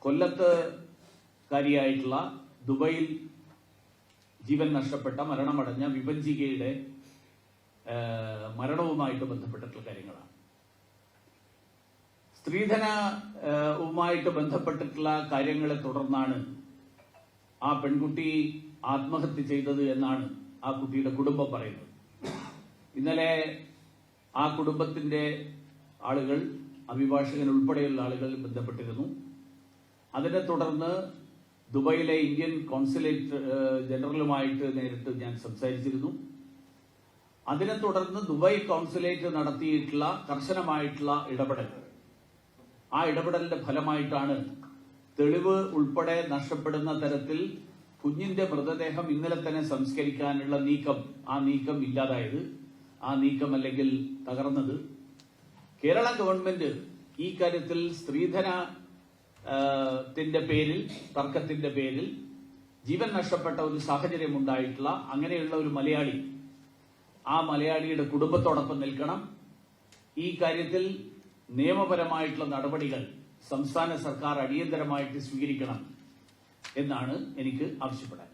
കൊല്ലത്തുകാരിയായിട്ടുള്ള ദുബൈയിൽ ജീവൻ നഷ്ടപ്പെട്ട മരണമടഞ്ഞ വിഭജികയുടെ മരണവുമായിട്ട് ബന്ധപ്പെട്ടിട്ടുള്ള കാര്യങ്ങളാണ്. സ്ത്രീധനവുമായിട്ട് ബന്ധപ്പെട്ടിട്ടുള്ള കാര്യങ്ങളെ തുടർന്നാണ് ആ പെൺകുട്ടി ആത്മഹത്യ ചെയ്തത് എന്നാണ് ആ കുട്ടിയുടെ കുടുംബം പറയുന്നത്. ഇന്നലെ ആ കുടുംബത്തിന്റെ ആളുകൾ, അഭിഭാഷകൻ ഉൾപ്പെടെയുള്ള ആളുകൾ ബന്ധപ്പെട്ടിരുന്നു. അതിനെ തുടർന്ന് ദുബൈയിലെ ഇന്ത്യൻ കോൺസുലേറ്റ് ജനറലുമായിട്ട് നേരിട്ട് ഞാൻ സംസാരിച്ചിരുന്നു. അതിനെ തുടർന്ന് ദുബായ് കോൺസുലേറ്റ് നടത്തിയിട്ടുള്ള കർശനമായിട്ടുള്ള ഇടപെടൽ, ആ ഇടപെടലിന്റെ ഫലമായിട്ടാണ് തെളിവ് ഉൾപ്പെടെ നഷ്ടപ്പെടുന്ന തരത്തിൽ കുഞ്ഞിന്റെ മൃതദേഹം ഇന്നലെ തന്നെ സംസ്കരിക്കാനുള്ള ആ നീക്കം ഇല്ലാതായത്, ആ നീക്കം അല്ലെങ്കിൽ തകർന്നത്. കേരള ഗവൺമെന്റ് ഈ കാര്യത്തിൽ സ്ത്രീധനത്തിന്റെ പേരിൽ, തർക്കത്തിന്റെ പേരിൽ ജീവൻ നഷ്ടപ്പെട്ട ഒരു സാഹചര്യം ഉണ്ടായിട്ടുള്ള അങ്ങനെയുള്ള ഒരു മലയാളി, ആ മലയാളിയുടെ കുടുംബത്തോടൊപ്പം നിൽക്കണം. ഈ കാര്യത്തിൽ നിയമപരമായിട്ടുള്ള നടപടികൾ സംസ്ഥാന സർക്കാർ അടിയന്തരമായിട്ട് സ്വീകരിക്കണം എന്നാണ് എനിക്ക് ആവശ്യപ്പെടാൻ.